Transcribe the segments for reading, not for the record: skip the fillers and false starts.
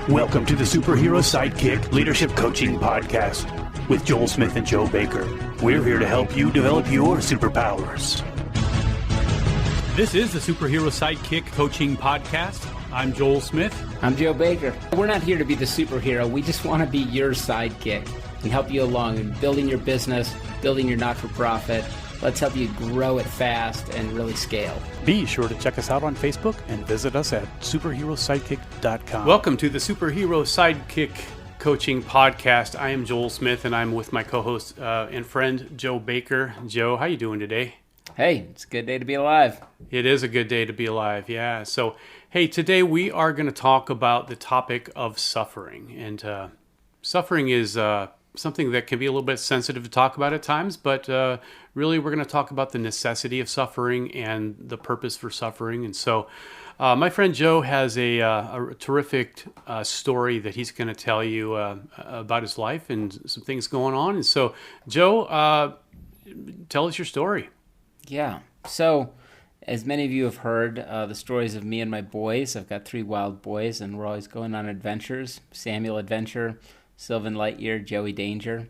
Welcome to the Superhero Sidekick Leadership Coaching Podcast with Joel Smith and Joe Baker. We're here to help you develop your superpowers. This is the Superhero Sidekick Coaching Podcast. I'm Joel Smith. I'm Joe Baker. We're not here to be the superhero. We just want to be your sidekick and help you along in building your business, building your not-for-profit. Let's help you grow it fast and really scale. Be sure to check us out on Facebook and visit us at superherosidekick.com. Welcome to the Superhero Sidekick Coaching Podcast. I am Joel Smith, and I'm with my co-host and friend, Joe Baker. Joe, how you doing today? Hey, it's a good day to be alive. It is a good day to be alive, yeah. So, hey, today we are going to talk about the topic of suffering. And suffering is something that can be a little bit sensitive to talk about at times, but really we're going to talk about the necessity of suffering and the purpose for suffering. And so my friend Joe has a terrific story that he's going to tell you about his life and some things going on. And so, Joe, tell us your story. Yeah. So, as many of you have heard the stories of me and my boys, I've got 3 wild boys, and we're always going on adventures. Samuel Adventure, Sylvan Lightyear, Joey Danger.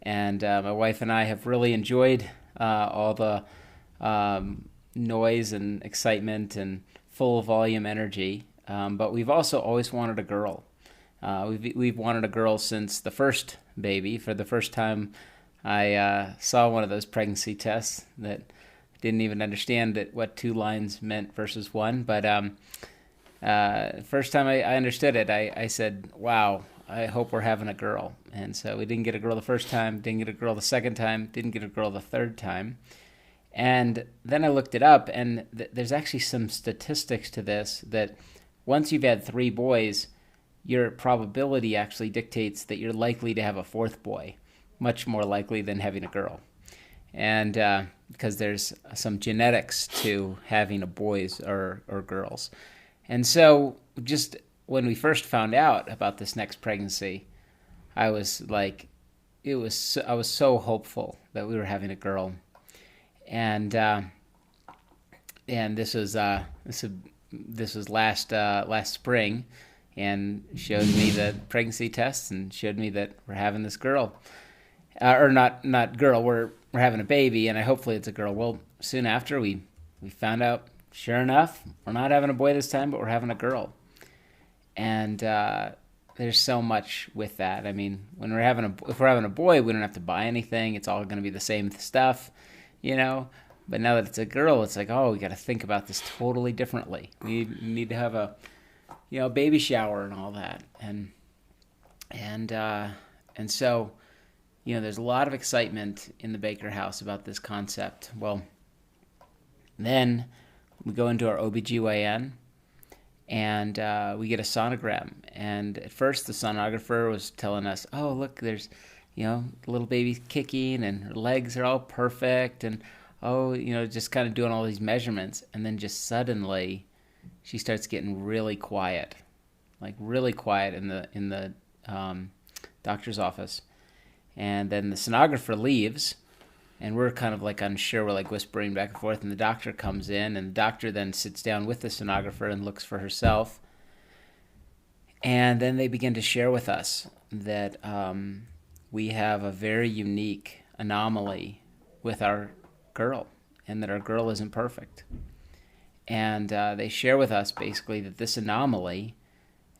And my wife and I have really enjoyed all the noise and excitement and full volume energy. But we've also always wanted a girl. We've wanted a girl since the first baby. For the first time, I saw one of those pregnancy tests that didn't even understand what 2 lines meant versus 1. But first time I understood it, I said, wow, I hope we're having a girl. And so we didn't get a girl the first time, didn't get a girl the second time, didn't get a girl the third time. And then I looked it up, and there's actually some statistics to this, that once you've had 3 boys, your probability actually dictates that you're likely to have a 4th boy, much more likely than having a girl. And because there's some genetics to having a boys or girls. And so just when we first found out about this next pregnancy, I was like, I was so hopeful that we were having a girl. And this was last spring, and showed me the pregnancy tests and showed me that we're having this girl, or not girl. We're having a baby, and hopefully it's a girl. Well, soon after we found out, sure enough, we're not having a boy this time, but we're having a girl. And there's so much with that. I mean, if we're having a boy, we don't have to buy anything. It's all going to be the same stuff, you know. But now that it's a girl, it's like, oh, we got to think about this totally differently. We need to have a baby shower and all that. And so, there's a lot of excitement in the Baker house about this concept. Well, then we go into our OBGYN, and we get a sonogram. And at first, the sonographer was telling us, oh, look, there's, little baby kicking, and her legs are all perfect, and, just kind of doing all these measurements. And then just suddenly, she starts getting really quiet, like really quiet in the doctor's office. And then the sonographer leaves, and we're kind of like unsure. We're like whispering back and forth, and the doctor comes in, and the doctor then sits down with the sonographer and looks for herself. And then they begin to share with us that we have a very unique anomaly with our girl, and that our girl isn't perfect. And they share with us basically that this anomaly,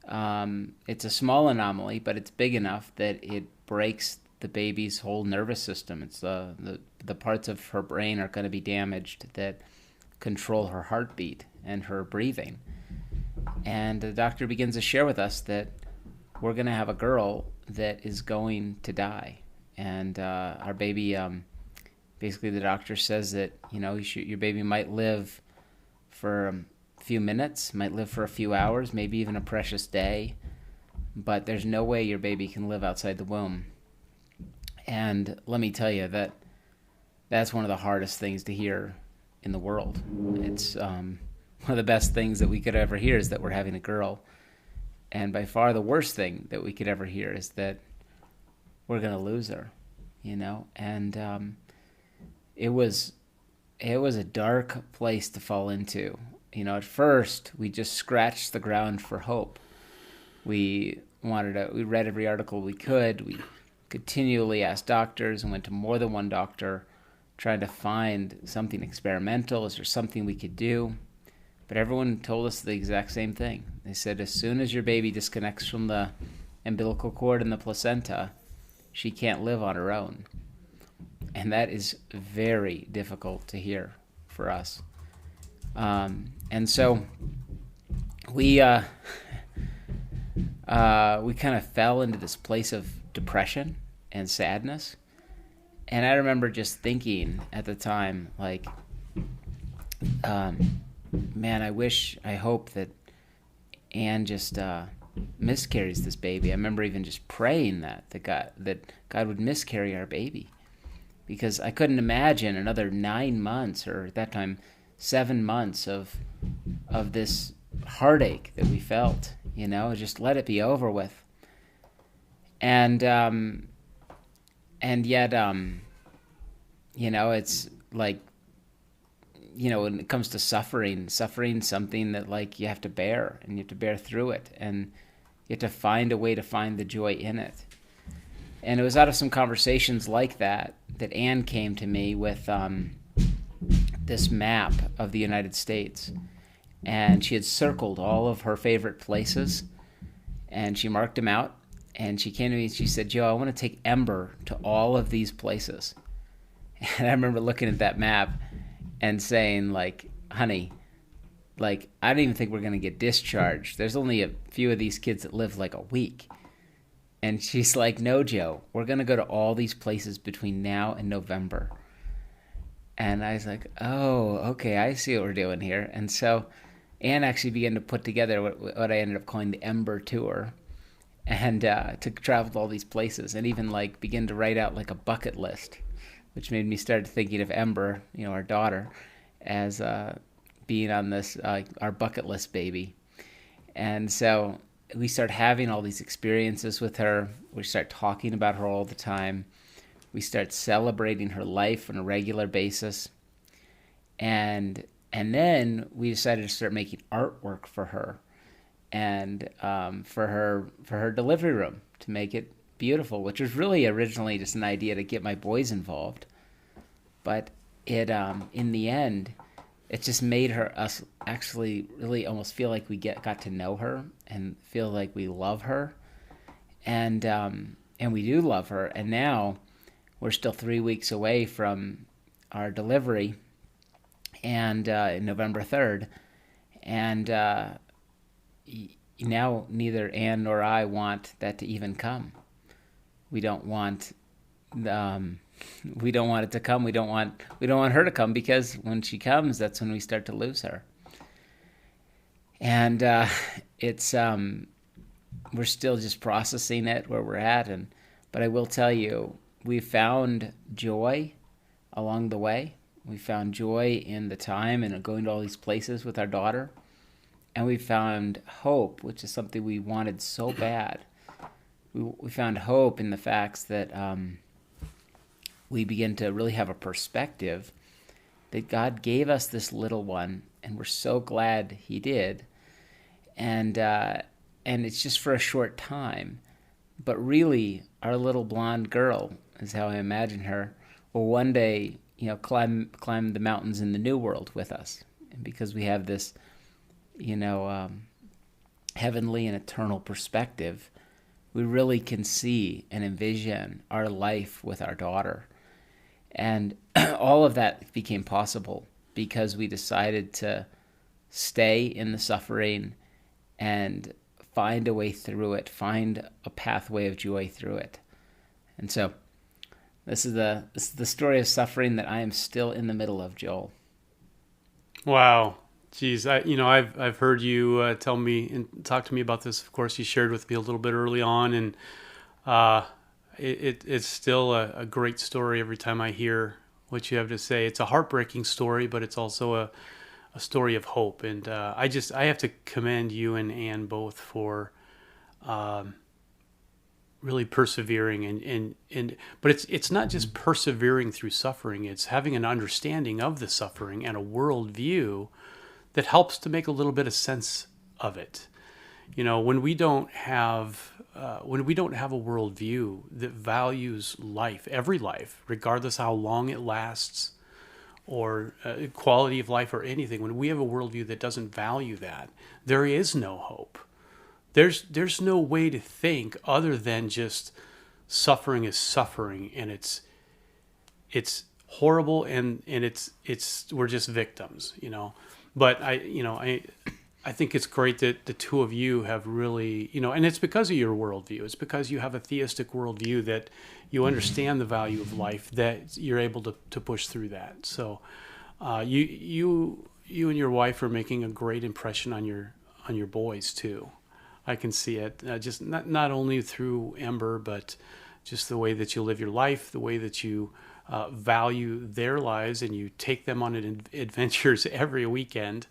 it's a small anomaly, but it's big enough that it breaks the baby's whole nervous system. It's the parts of her brain are going to be damaged that control her heartbeat and her breathing. And the doctor begins to share with us that we're going to have a girl that is going to die. And our baby, basically the doctor says that, your baby might live for a few minutes, might live for a few hours, maybe even a precious day, but there's no way your baby can live outside the womb. And let me tell you that's one of the hardest things to hear in the world. It's one of the best things that we could ever hear is that we're having a girl. And by far the worst thing that we could ever hear is that we're going to lose her, And it was a dark place to fall into. At first we just scratched the ground for hope. We read every article we could. We continually asked doctors and went to more than one doctor trying to find something experimental. Is there something we could do? But everyone told us the exact same thing. They said as soon as your baby disconnects from the umbilical cord and the placenta, she can't live on her own. And that is very difficult to hear for us. And so we we kind of fell into this place of depression and sadness. And I remember just thinking at the time, like, man, I hope that Anne just miscarries this baby. I remember even just praying that God would miscarry our baby, because I couldn't imagine another 9 months, or at that time 7 months of this heartache that we felt. Just let it be over with. And yet, it's like, when it comes to suffering something that, like, you have to bear, and you have to bear through it, and you have to find a way to find the joy in it. And it was out of some conversations like that Anne came to me with this map of the United States. And she had circled all of her favorite places, and she marked them out. And she came to me and she said, "Joe, I want to take Ember to all of these places." And I remember looking at that map and saying, like, honey, like, I don't even think we're going to get discharged. There's only a few of these kids that live like a week. And she's like, "No, Joe, we're going to go to all these places between now and November." And I was like, oh, okay, I see what we're doing here. And so Anne actually began to put together what I ended up calling the Ember Tour, and to travel to all these places, and even, like, begin to write out, like, a bucket list, which made me start thinking of Ember, our daughter, as being on this, our bucket list baby. And so we start having all these experiences with her. We start talking about her all the time. We start celebrating her life on a regular basis. And then we decided to start making artwork for her, and for her delivery room, to make it beautiful, which was really originally just an idea to get my boys involved. But it in the end, it just made us actually really almost feel like we got to know her and feel like we love her, and we do love her. And now we're still 3 weeks away from our delivery, and November 3rd, and now neither Anne nor I want that to even come. We don't want it to come. We don't want her to come, because when she comes, that's when we start to lose her. And it's we're still just processing it where we're at, but I will tell you, we found joy along the way. We found joy in the time and going to all these places with our daughter. And we found hope, which is something we wanted so bad. We found hope in the facts that we begin to really have a perspective that God gave us this little one, and we're so glad He did. And it's just for a short time. But really, our little blonde girl, is how I imagine her, will one day, climb the mountains in the New World with us, and because we have this, heavenly and eternal perspective, we really can see and envision our life with our daughter. And all of that became possible because we decided to stay in the suffering and find a way through it, find a pathway of joy through it. And so this is the story of suffering that I am still in the middle of, Joel. Wow. Geez, I've heard you tell me and talk to me about this. Of course, you shared with me a little bit early on, and it's still a great story every time I hear what you have to say. It's a heartbreaking story, but it's also a story of hope. And I have to commend you and Anne both for really persevering, but it's not just persevering through suffering. It's having an understanding of the suffering and a worldview that helps to make a little bit of sense of it. When we don't have a worldview that values life, every life, regardless how long it lasts, or quality of life or anything, when we have a worldview that doesn't value that, there is no hope. There's no way to think other than just suffering is suffering, and it's horrible, and it's we're just victims. But I think it's great that the two of you have really, and it's because of your worldview. It's because you have a theistic worldview that you understand the value of life, that you're able to push through that. So you and your wife are making a great impression on your boys too. I can see it, just not only through Ember, but just the way that you live your life, the way that you value their lives, and you take them on adventures every weekend.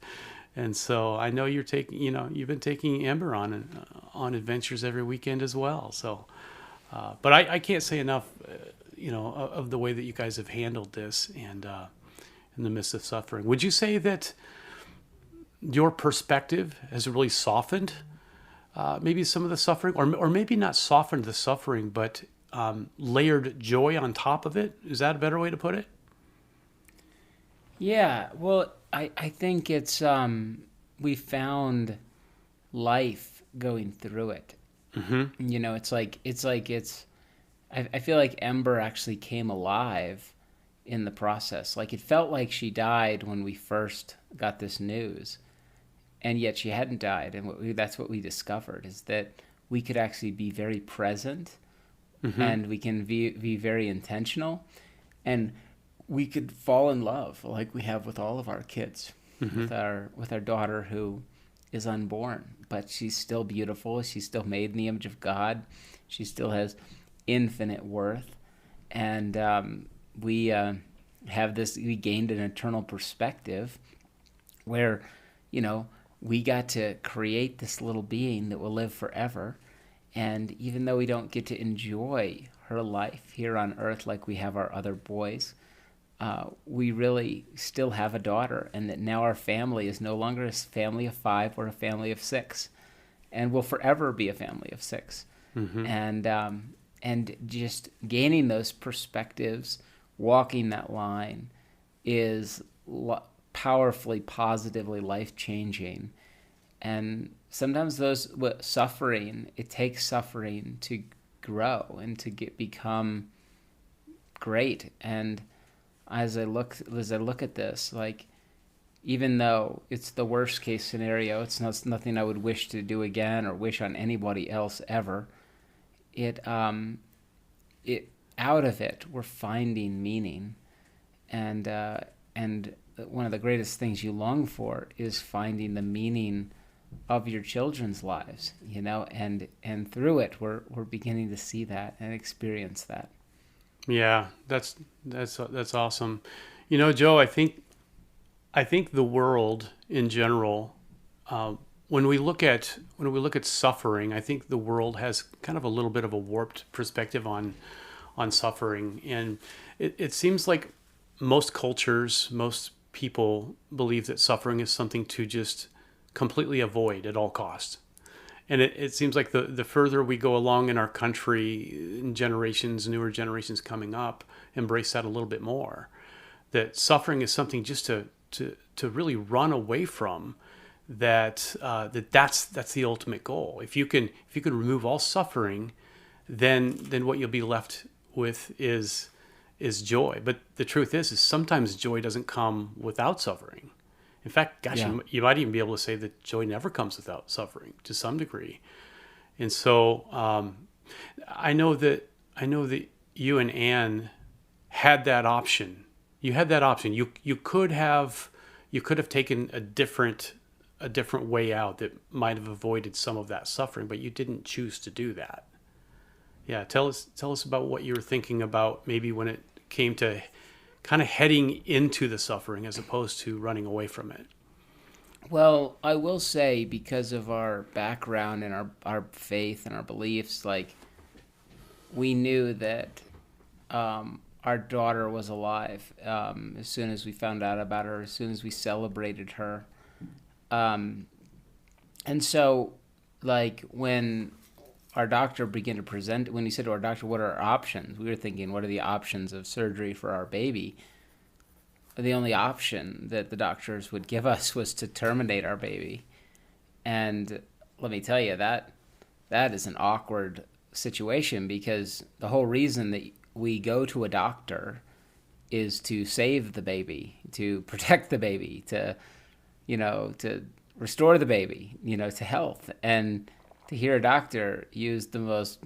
And so I know you've been taking Ember on adventures every weekend as well. So, but I can't say enough, of the way that you guys have handled this, and in the midst of suffering. Would you say that your perspective has really softened maybe some of the suffering, or maybe not softened the suffering, but layered joy on top of it? Is that a better way to put it? Yeah, well, I think it's we found life going through it. Mm-hmm. I feel like Ember actually came alive in the process. Like, it felt like she died when we first got this news, and yet she hadn't died. And that's what we discovered, is that we could actually be very present, Mm-hmm. and we can be very intentional, and we could fall in love like we have with all of our kids, Mm-hmm. with our daughter who is unborn, but she's still beautiful. She's still made in the image of God. She still has infinite worth, and we gained an eternal perspective where, we got to create this little being that will live forever. And even though we don't get to enjoy her life here on earth like we have our other boys, we really still have a daughter, and that now our family is no longer a family of five, or a family of six, and will forever be a family of six. Mm-hmm. And just gaining those perspectives, walking that line, is powerfully, positively life changing. And sometimes it takes suffering to grow and to become great. And as I look at this, like, even though it's the worst case scenario, it's nothing I would wish to do again or wish on anybody else ever. It out of it, we're finding meaning, and one of the greatest things you long for is finding the meaning of your children's lives, and through it, we're beginning to see that and experience that. Yeah, that's awesome. Joe, I think the world in general, when we look at suffering, I think the world has kind of a little bit of a warped perspective on suffering, and it seems like most cultures, most people believe that suffering is something to just completely avoid at all costs. And it seems like the further we go along in our country, in generations, newer generations coming up, embrace that a little bit more. That suffering is something just to really run away from. That's the ultimate goal. If you can remove all suffering, then what you'll be left with is joy. But the truth is sometimes joy doesn't come without suffering. In fact, gosh, Yeah. you might even be able to say that joy never comes without suffering to some degree. And so I know that you and Anne had that option. You had that option. You could have taken a different way out that might have avoided some of that suffering, but you didn't choose to do that. Yeah, tell us about what you were thinking about, maybe when it came to kind of heading into the suffering as opposed to running away from it. Well, I will say, because of our background and our faith and our beliefs, like, we knew that our daughter was alive as soon as we found out about her, as soon as we celebrated her. And so like when our doctor began to present, when he said to our doctor, what are our options? We were thinking, what are the options of surgery for our baby? The only option that the doctors would give us was to terminate our baby. And let me tell you, that is an awkward situation, because the whole reason that we go to a doctor is to save the baby, to protect the baby, to restore the baby, to health. And to hear a doctor use the most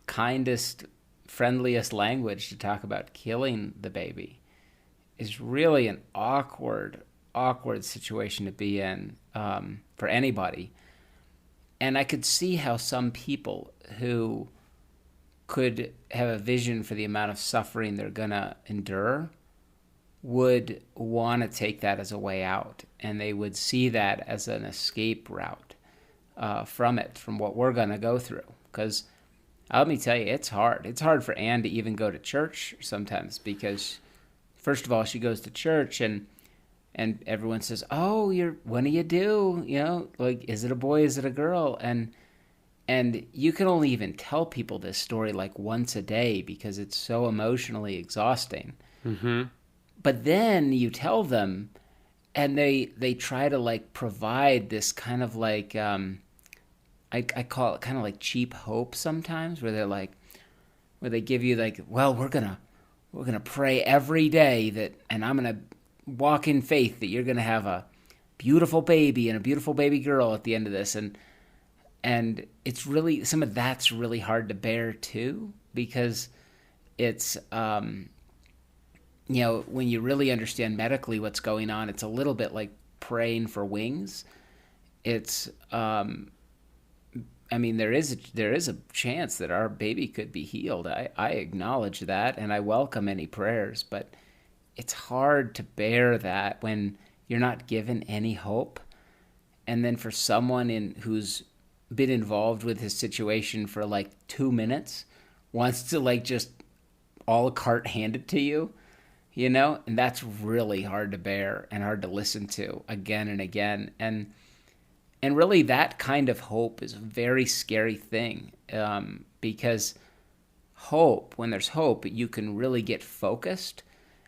kindest, friendliest language to talk about killing the baby is really an awkward situation to be in, for anybody. And I could see how some people who could have a vision for the amount of suffering they're going to endure would want to take that as a way out. And they would see that as an escape route from what we're going to go through. Because let me tell you, it's hard. It's hard for Anne to even go to church sometimes, because first of all, she goes to church and everyone says, "Oh, what do you do? Like, is it a boy? Is it a girl?" And you can only even tell people this story like once a day, because it's so emotionally exhausting. Mm-hmm. But then you tell them, and they try to like provide this kind of like, I call it kind of like cheap hope sometimes, where they give you like, well, we're gonna pray every day and I'm gonna walk in faith that you're gonna have a beautiful baby and a beautiful baby girl at the end of this. And it's really, some of that's really hard to bear too, because it's, when you really understand medically what's going on, it's a little bit like praying for wings. It's, there is a chance that our baby could be healed. I acknowledge that, and I welcome any prayers, but it's hard to bear that when you're not given any hope. And then for someone who's been involved with his situation for like 2 minutes wants to like just a la carte hand it to you, and that's really hard to bear and hard to listen to again and again. And really that kind of hope is a very scary thing, because when there's hope, you can really get focused.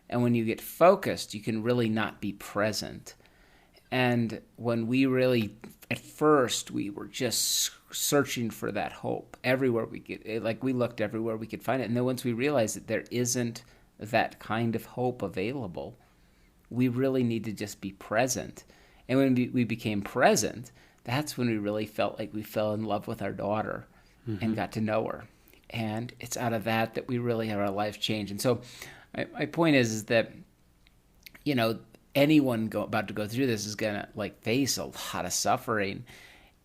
And when you get focused, you can really not be present. And when at first, we were just searching for that hope everywhere we could. Like, we looked everywhere we could find it. And then once we realized that there isn't that kind of hope available, we really need to just be present. And when we became present, that's when we really felt like we fell in love with our daughter, mm-hmm. and got to know her. And it's out of that we really have our life change. And so my point is that, anyone about to go through this is going to like face a lot of suffering.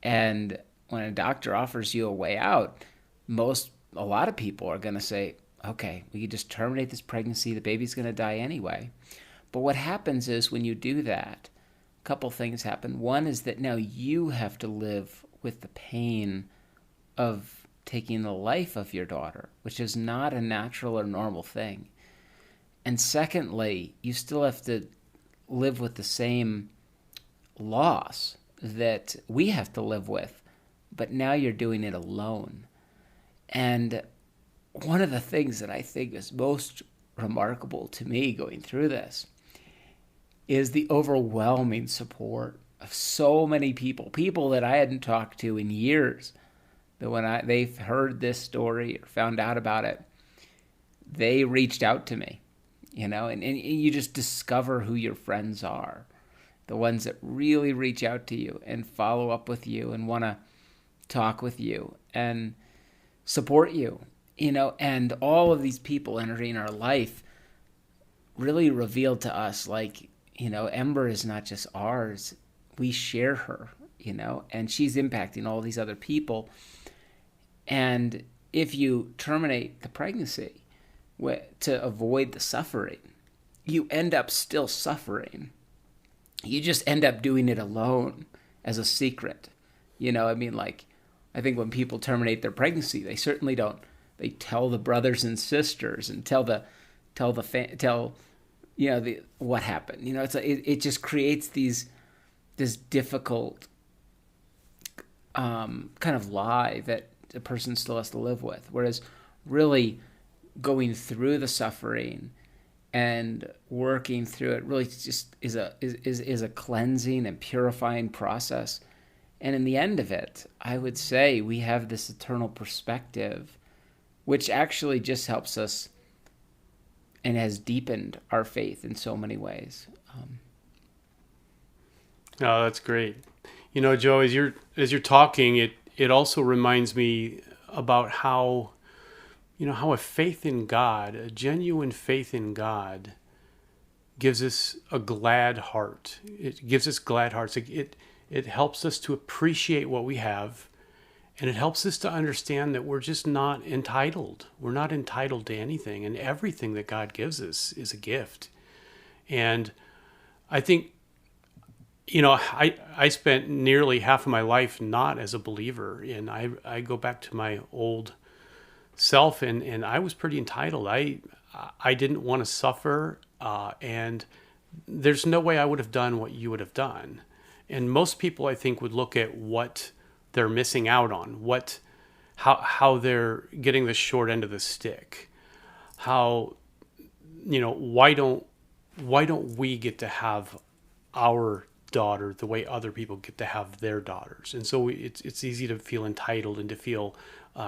And when a doctor offers you a way out, a lot of people are going to say, okay, we can just terminate this pregnancy. The baby's going to die anyway. But what happens is when you do that, a couple things happen. One is that now you have to live with the pain of taking the life of your daughter, which is not a natural or normal thing. And secondly, you still have to live with the same loss that we have to live with, but now you're doing it alone. And one of the things that I think is most remarkable to me going through this is the overwhelming support of so many people that I hadn't talked to in years, that when they've heard this story or found out about it, they reached out to me. And you just discover who your friends are, the ones that really reach out to you and follow up with you and want to talk with you and support you, and all of these people entering our life really revealed to us, like, Ember is not just ours. We share her, and she's impacting all these other people. And if you terminate the pregnancy to movide the suffering, you end up still suffering. You just end up doing it alone as a secret. I think when people terminate their pregnancy, they certainly don't. They tell the brothers and sisters and tell what happened. It just creates this difficult kind of lie that a person still has to live with. Whereas really going through the suffering and working through it really just is a cleansing and purifying process. And in the end of it, I would say we have this eternal perspective, which actually just helps us and has deepened our faith in so many ways. Oh, that's great. You know, Joe, as you're talking, it also reminds me about how, how a faith in God, a genuine faith in God, gives us a glad heart. It gives us glad hearts. It helps us to appreciate what we have, and it helps us to understand that we're just not entitled. We're not entitled to anything, and everything that God gives us is a gift. And I think, I spent nearly half of my life not as a believer, and I go back to my old self, and I was pretty entitled. I didn't want to suffer, and there's no way I would have done what you would have done. And most people, I think, would look at what they're missing out on, how they're getting the short end of the stick, how, why don't we get to have our daughter the way other people get to have their daughters? And so it's easy to feel entitled and to feel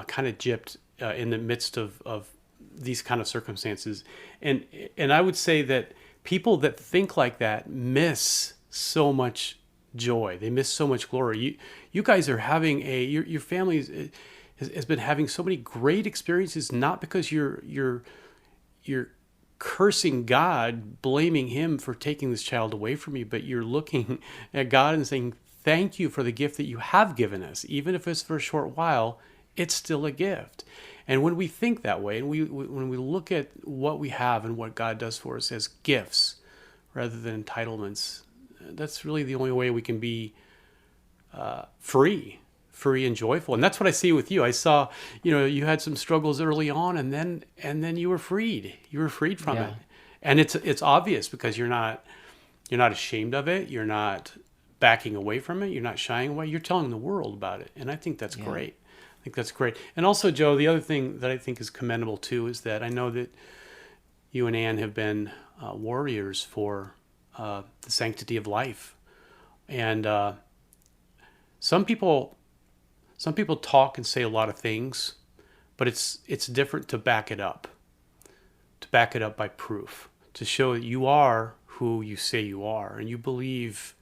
kind of gypped in the midst of these kind of circumstances. And I would say that people that think like that miss so much joy. They miss so much glory. You guys are having your family has been having so many great experiences, not because you're cursing God, blaming him for taking this child away from you, but you're looking at God and saying, thank you for the gift that you have given us. Even if it's for a short while, it's still a gift. And when we think that way, and when we look at what we have and what God does for us as gifts rather than entitlements, that's really the only way we can be free and joyful. And that's what I see with you. I saw, you had some struggles early on, and then you were freed. You were freed from it, and it's obvious because you're not ashamed of it. You're not backing away from it. You're not shying away. You're telling the world about it, and I think that's great. I think that's great. And also, Joe, the other thing that I think is commendable too is that I know that you and Ann have been warriors for the sanctity of life, and some people talk and say a lot of things, but it's different to back it up by proof, to show that you are who you say you are, and you believe,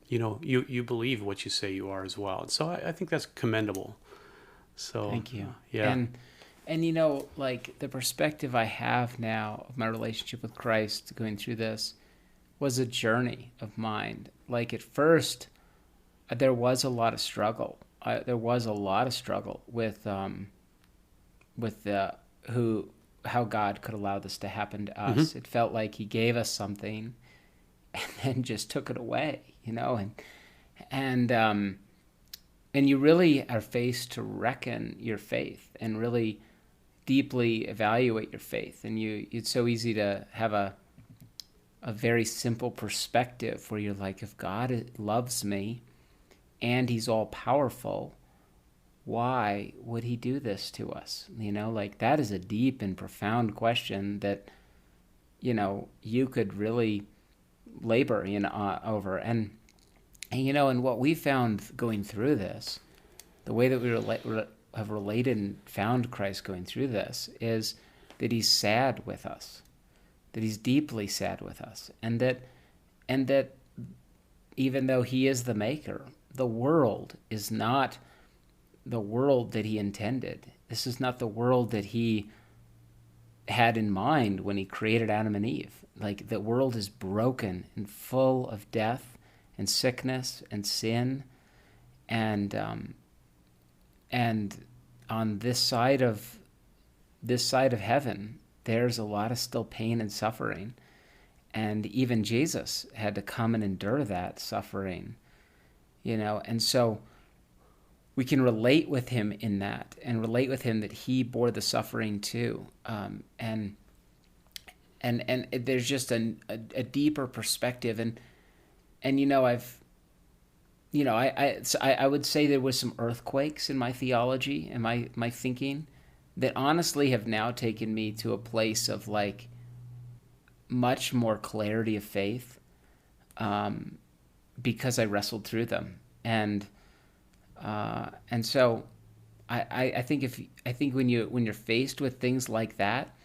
you believe what you say you are as well. And so I think that's commendable. So thank you. Yeah. And like the perspective I have now of my relationship with Christ going through this was a journey of mine. Like at first, there was a lot of struggle. There was a lot of struggle with how God could allow this to happen to us. Mm-hmm. It felt like He gave us something and then just took it away, and you really are faced to reckon your faith and really deeply evaluate your faith. And it's so easy to have a very simple perspective where you're like, if God loves me and He's all powerful, why would He do this to us? Like that is a deep and profound question that, you could really labor over. And what we found going through this, the way that we have related and found Christ going through this, is that He's sad with us, that He's deeply sad with us, and that even though He is the maker, the world is not the world that He intended. This is not the world that He had in mind when He created Adam and Eve. Like the world is broken and full of death and sickness and sin, and on this side of heaven, there's a lot of still pain and suffering, and even Jesus had to come and endure that suffering, and so we can relate with Him in that, and relate with Him that He bore the suffering too, and there's just a deeper perspective, and I would say there was some earthquakes in my theology and my thinking that honestly have now taken me to a place of like much more clarity of faith, because I wrestled through them. And so I think when you're faced with things like that,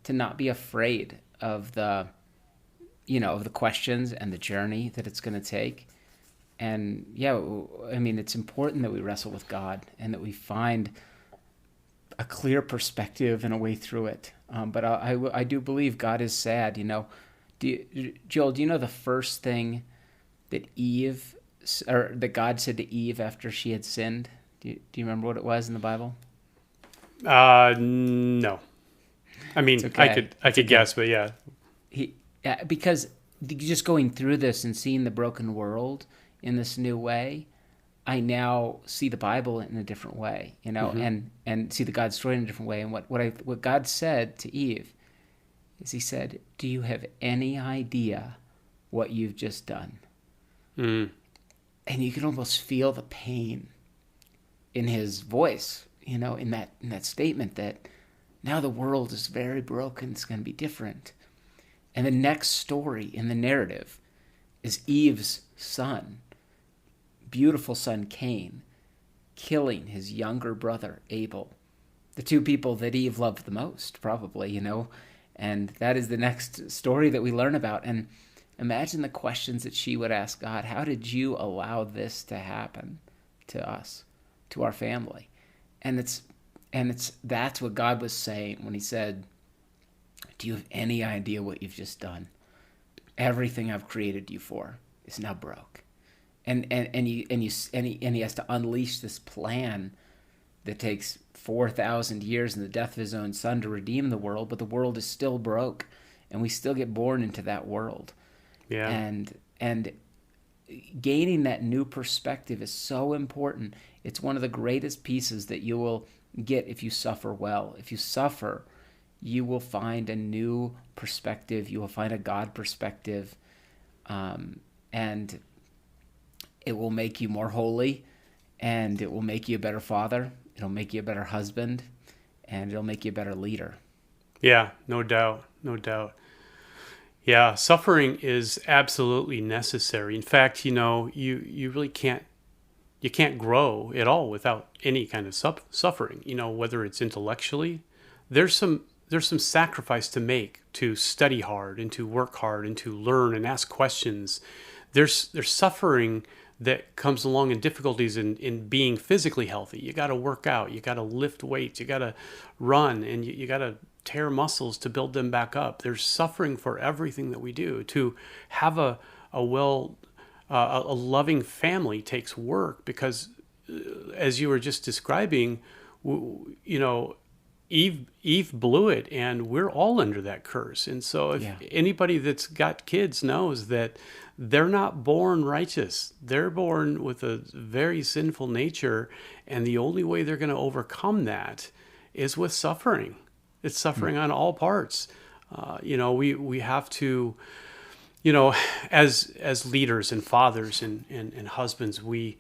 to not be afraid of the questions and the journey that it's going to take. And yeah, I mean, it's important that we wrestle with God and that we find a clear perspective and a way through it. But I do believe God is sad. Joel, do you know the first thing that that God said to Eve after she had sinned? Do you remember what it was in the Bible? No. I mean, It's okay. I could guess, but yeah. Because just going through this and seeing the broken world in this new way, I now see the Bible in a different way, and see the God story in a different way. And what God said to Eve is, He said, "Do you have any idea what you've just done?" Mm. And you can almost feel the pain in His voice, in that statement that now the world is very broken. It's going to be different. And the next story in the narrative is Eve's son, beautiful son Cain, killing his younger brother Abel, the two people that Eve loved the most, probably, and that is the next story that we learn about. And imagine the questions that she would ask God. How did you allow this to happen to us, to our family? And that's what God was saying when He said, "Do you have any idea what you've just done? Everything I've created you for is now broke." And he has to unleash this plan that takes 4,000 years and the death of His own son to redeem the world, but the world is still broke, and we still get born into that world. Yeah. And gaining that new perspective is so important. It's one of the greatest pieces that you will get if you suffer well. If you suffer, you will find a new perspective. You will find a God perspective, and it will make you more holy, and it will make you a better father. It'll make you a better husband, and it'll make you a better leader. Yeah, no doubt. No doubt. Yeah, suffering is absolutely necessary. In fact, you really can't grow at all without any kind of suffering, whether it's intellectually. There's some sacrifice to make, to study hard and to work hard and to learn and ask questions. There's suffering that comes along, and difficulties in being physically healthy. You got to work out, you got to lift weights, you got to run, and you got to tear muscles to build them back up. There's suffering for everything that we do. To have a loving family takes work, because as you were just describing, Eve blew it, and we're all under that curse. And so if anybody that's got kids knows that they're not born righteous. They're born with a very sinful nature, and the only way they're going to overcome that is with suffering. It's suffering on all parts. We have to, as leaders and fathers and husbands, we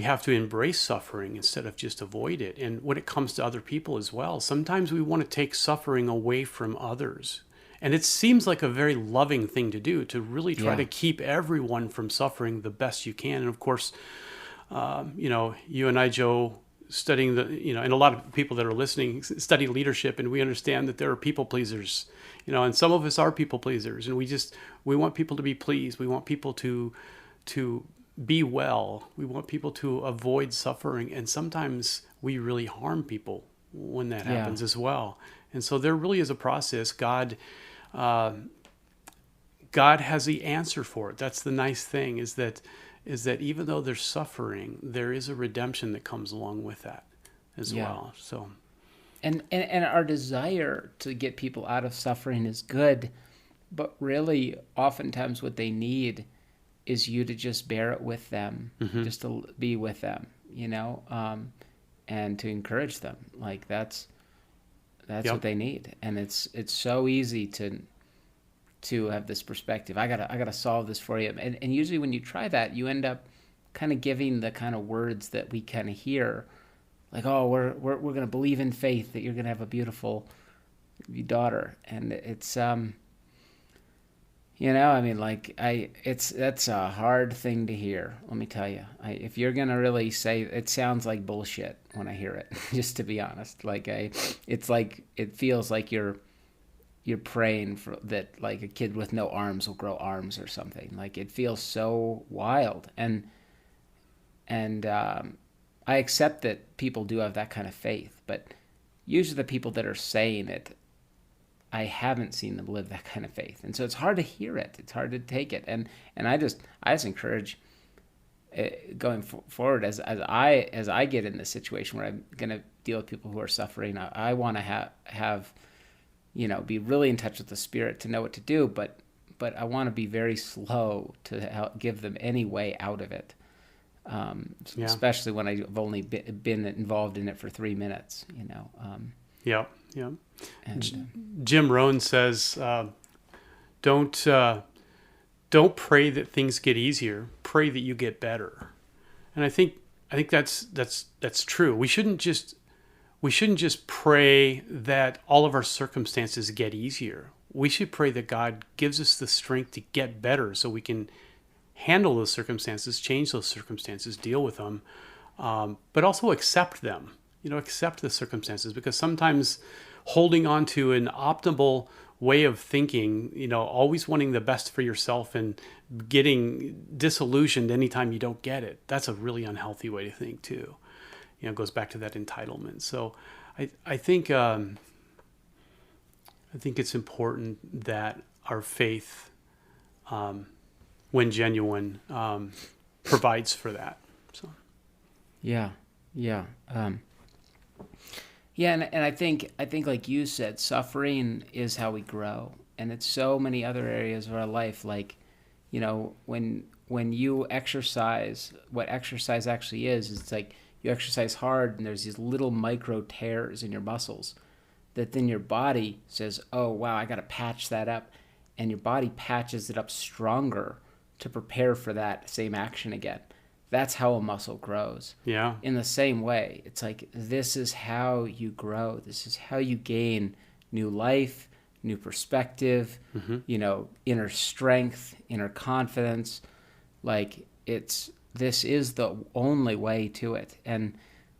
have to embrace suffering instead of just avoid it. And when it comes to other people as well, sometimes we want to take suffering away from others. And it seems like a very loving thing to do, to really try to keep everyone from suffering the best you can. And of course, you and I, Joe, studying and a lot of people that are listening study leadership, and we understand that there are people pleasers, and some of us are people pleasers, and we want people to be pleased. We want people to be well. We want people to avoid suffering, and sometimes we really harm people when that happens as well. And so there really is a process. God has the answer for it. That's the nice thing, is that even though there's suffering, there is a redemption that comes along with that as well. So, and our desire to get people out of suffering is good, but really, oftentimes, what they need is you to just bear it with them, just to be with them, and to encourage them. Like that's what they need. And it's so easy to have this perspective. I gotta solve this for you. And usually when you try that, you end up kind of giving the kind of words that we kind of hear, like, oh, we're going to believe in faith that you're going to have a beautiful daughter. And it's, I mean, like, that's a hard thing to hear. Let me tell you, if you're gonna really say, it sounds like bullshit when I hear it. Just to be honest, like, it's like it feels like you're praying for that, like a kid with no arms will grow arms or something. Like, it feels so wild, and I accept that people do have that kind of faith, but usually the people that are saying it, I haven't seen them live that kind of faith, and so it's hard to hear it. It's hard to take it, and I just encourage going forward as I get in this situation where I'm going to deal with people who are suffering. I want to have be really in touch with the Spirit to know what to do, but I want to be very slow to help give them any way out of it. Especially when I've only been involved in it for 3 minutes. Yeah, yeah. And Jim Rohn says, "Don't pray that things get easier. Pray that you get better." And I think that's true. We shouldn't just pray that all of our circumstances get easier. We should pray that God gives us the strength to get better, so we can handle those circumstances, change those circumstances, deal with them, but also accept them. Accept the circumstances, because sometimes holding on to an optimal way of thinking, always wanting the best for yourself and getting disillusioned anytime you don't get it, that's a really unhealthy way to think too. It goes back to that entitlement. So I think it's important that our faith, when genuine, provides for that. So yeah. Yeah, and I think like you said, suffering is how we grow, and it's so many other areas of our life. Like, when you exercise, what exercise actually is, it's like you exercise hard, and there's these little micro tears in your muscles that then your body says, "Oh wow, I got to patch that up," and your body patches it up stronger to prepare for that same action again. That's how a muscle grows. yeah, In the same way, it's like, this is how you grow. This is how you gain new life, new perspective, inner strength, inner confidence. Like, this is the only way to it. And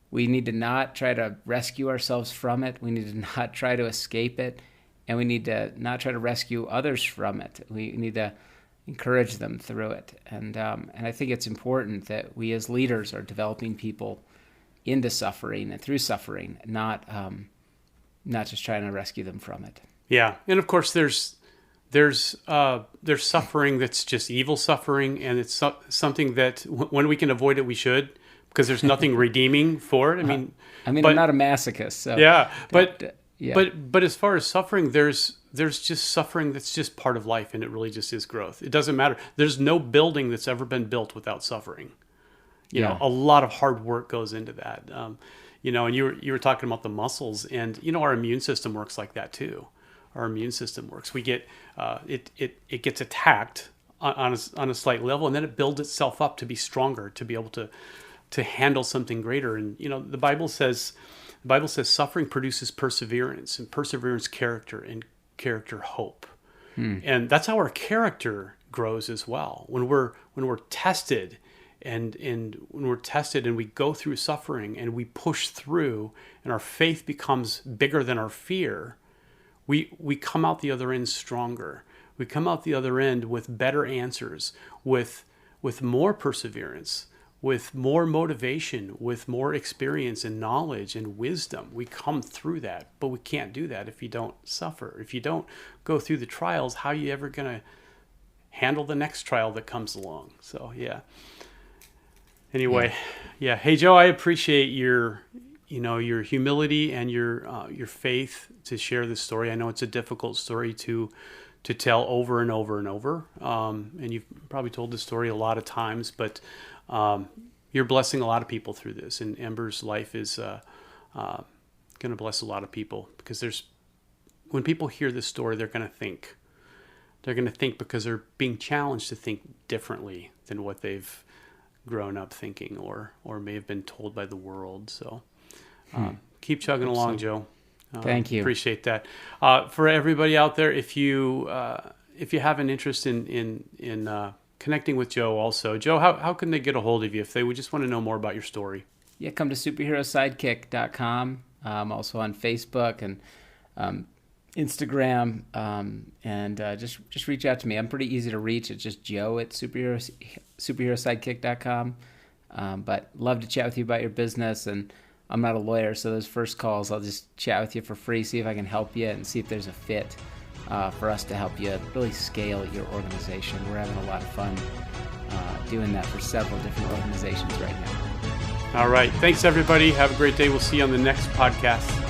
we need to not try to rescue ourselves from it. We need to not try to escape it. And we need to not try to rescue others from it. We need to encourage them through it. And I think it's important that we as leaders are developing people into suffering and through suffering, not just trying to rescue them from it. yeah. And of course, there's suffering that's just evil suffering, and it's something that when we can avoid it, we should, because there's nothing redeeming for it. I'm but, not a masochist, so yeah, but yeah. but as far as suffering, there's just suffering that's just part of life, and it really just is growth. It doesn't matter. There's no building that's ever been built without suffering. A lot of hard work goes into that. And you were talking about the muscles, and our immune system works like that too. Our immune system works. We get it gets attacked on a slight level, and then it builds itself up to be stronger, to be able to handle something greater. And the Bible says suffering produces perseverance, and perseverance character, and character hope. And that's how our character grows as well. When we're tested, and when we're tested and we go through suffering and we push through, and our faith becomes bigger than our fear, we come out the other end stronger. We come out the other end with better answers, with more perseverance, with more motivation, with more experience and knowledge and wisdom. We come through that, but we can't do that if you don't suffer. If you don't go through the trials, how are you ever going to handle the next trial that comes along? So, yeah. Anyway, yeah. Hey, Joe, I appreciate your humility and your faith to share this story. I know it's a difficult story to tell over and over and over. And you've probably told this story a lot of times, but you're blessing a lot of people through this. And Amber's life is going to bless a lot of people, because when people hear this story, they're going to think. They're going to think because they're being challenged to think differently than what they've grown up thinking or may have been told by the world. So keep chugging along, Joe. Thank you. Appreciate that. For everybody out there, if you have an interest in connecting with Joe also, Joe, how can they get a hold of you if they would just want to know more about your story? Yeah, come to superherosidekick.com. Also on Facebook and Instagram, and just reach out to me. I'm pretty easy to reach. It's just Joe at superherosidekick.com. But love to chat with you about your business, and I'm not a lawyer, so those first calls I'll just chat with you for free, see if I can help you, and see if there's a fit for us to help you really scale your organization. We're having a lot of fun doing that for several different organizations right now. All right. Thanks, everybody. Have a great day. We'll see you on the next podcast.